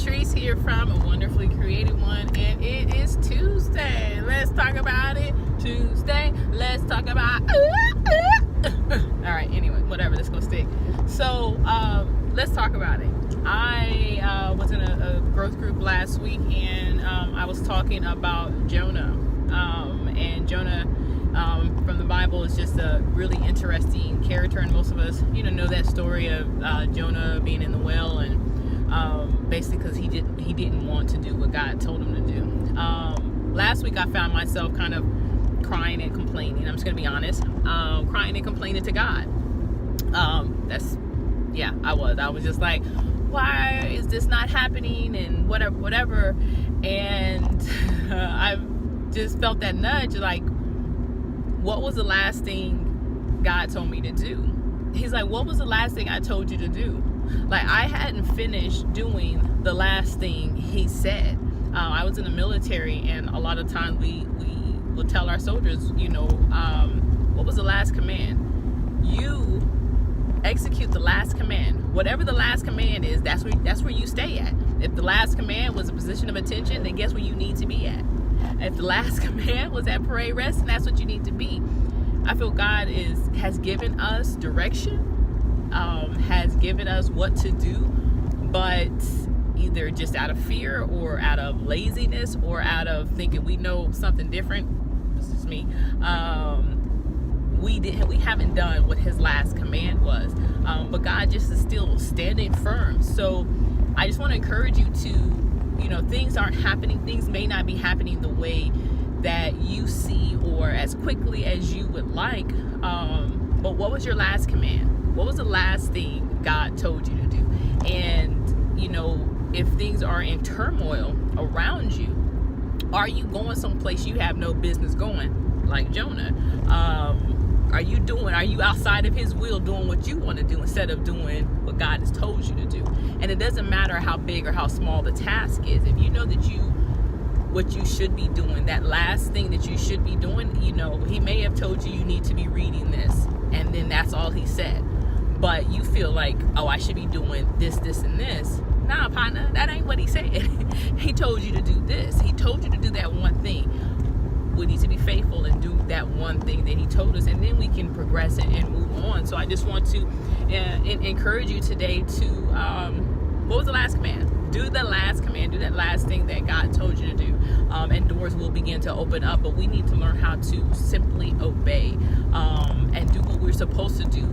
Latrice here from A Wonderfully Created One, and it is Tuesday. Let's talk about it. Tuesday, let's talk about Alright, anyway, whatever, let's go stick. So, let's talk about it. I was in a growth group last week, and I was talking about Jonah. And Jonah from the Bible is just a really interesting character, and most of us, know that story of Jonah being in the well, and basically because he didn't want to do what God told him to do. Last week I found myself kind of crying and complaining. I'm just gonna be honest, crying and complaining to God. I was just like, why is this not happening, and whatever. And I just felt that nudge, like, what was the last thing God told me to do? He's like, what was the last thing I told you to do? Like, I hadn't finished doing the last thing he said. I was in the military, and a lot of times we will tell our soldiers, what was the last command? You execute the last command. Whatever the last command is, that's where you stay at. If the last command was a position of attention, then guess where you need to be at. If the last command was at parade rest, then that's what you need to be. I feel God has given us direction, has given us what to do, but either just out of fear or out of laziness or out of thinking we know something different. This is me. We haven't done what his last command was, but God just is still standing firm. So I just want to encourage you to, things aren't happening. Things may not be happening the way that you see or as quickly as you would like. But what was your last command? What was the last thing God told you to do? And, if things are in turmoil around you, are you going someplace you have no business going, like Jonah? Are you outside of his will doing what you want to do instead of doing what God has told you to do? And it doesn't matter how big or how small the task is. If you know that what you should be doing, that last thing that you should be doing, he may have told you need to be reading this, and then that's all he said. But you feel like, oh, I should be doing this, and this. Nah, partner, that ain't what he said. He told you to do this. He told you to do that one thing. We need to be faithful and do that one thing that he told us, and then we can progress and move on. So I just want to encourage you today to, what was the last command? Do the last command. Do that last thing that God told you to do, and doors will begin to open up. But we need to learn how to simply obey and do what we're supposed to do.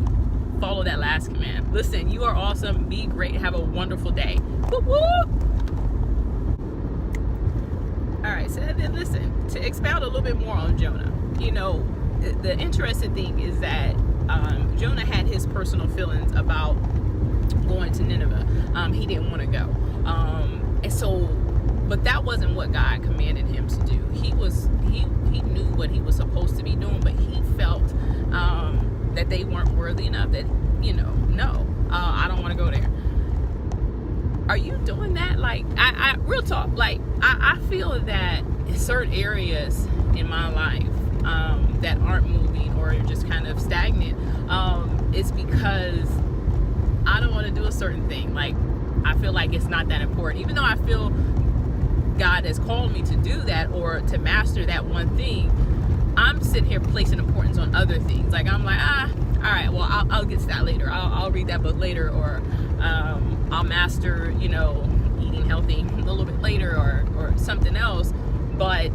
Follow that last command. Listen, you are awesome. Be great. Have a wonderful day. Whoop, whoop. All right, so then listen, to expound a little bit more on Jonah. The interesting thing is that Jonah had his personal feelings about going to Nineveh. He didn't want to go. But that wasn't what God commanded him to do. He knew what he was supposed to be doing, but he felt that they weren't worthy enough, that, no, I don't want to go there. Are you doing that? Like, I real talk, like, I feel that in certain areas in my life that aren't moving or just kind of stagnant, it's because I don't want to do a certain thing. Like, I feel like it's not that important, even though I feel God has called me to do that or to master that one thing. I'm sitting here placing importance on other things. Like, I'm like, all right, well, I'll get to that later. I'll read that book later, or I'll master, eating healthy a little bit later, or something else. But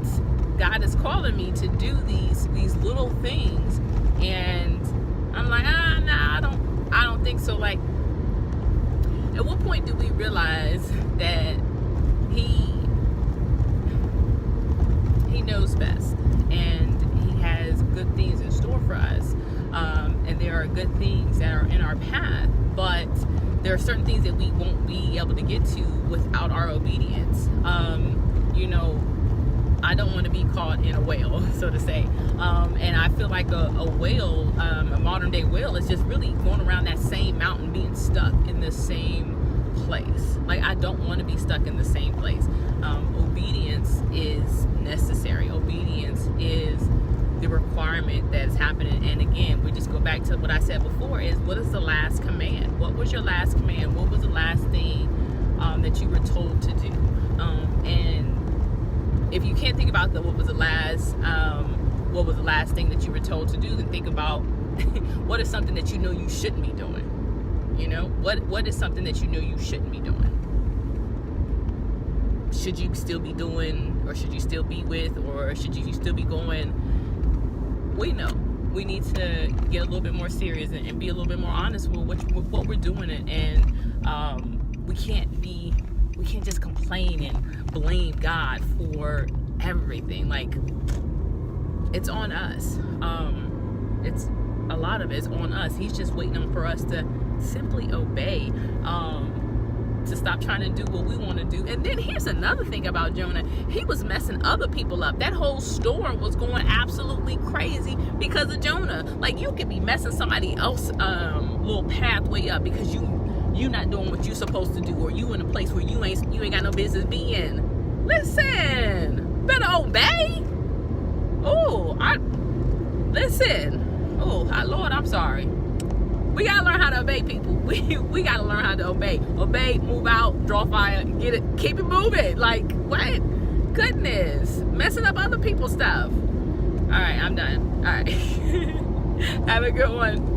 God is calling me to do these little things, and I'm like, nah, I don't think so. Like, at what point do we realize that He knows best, and He has good things in store for us, and there are good things that are in our path, but there are certain things that we won't be able to get to without our obedience. I don't want to be caught in a whale, so to say. And I feel like a whale, a modern day whale, is just really going around that same mountain, being stuck in the same place. Like, I don't want to be stuck in the same place. Obedience is necessary. Obedience is the requirement that is happening. And again, we just go back to what I said before, is what is the last command? What was your last command? What was the last thing that you were told to do. And if you can't think about what was the last thing that you were told to do, then think about what is something that you know you shouldn't be doing. You know, what is something that you know you shouldn't be doing? Should you still be doing, or should you still be with, or should you still be going? We know we need to get a little bit more serious and be a little bit more honest with what we're doing, and we can't just complain and blame God for everything. Like, it's on us. It's a lot of it's on us. He's just waiting for us to simply obey, to stop trying to do what we want to do. And then here's another thing about Jonah. He was messing other people up. That whole storm was going absolutely crazy because of Jonah. Like, you could be messing somebody else little pathway up because you not doing what you're supposed to do, or you in a place where you ain't got no business being. Listen, better obey. Lord, I'm sorry. We gotta learn how to obey, people. We gotta learn how to obey. Obey, move out, draw fire, get it, keep it moving. Like, what? Goodness, messing up other people's stuff. All right, I'm done. All right. Have a good one.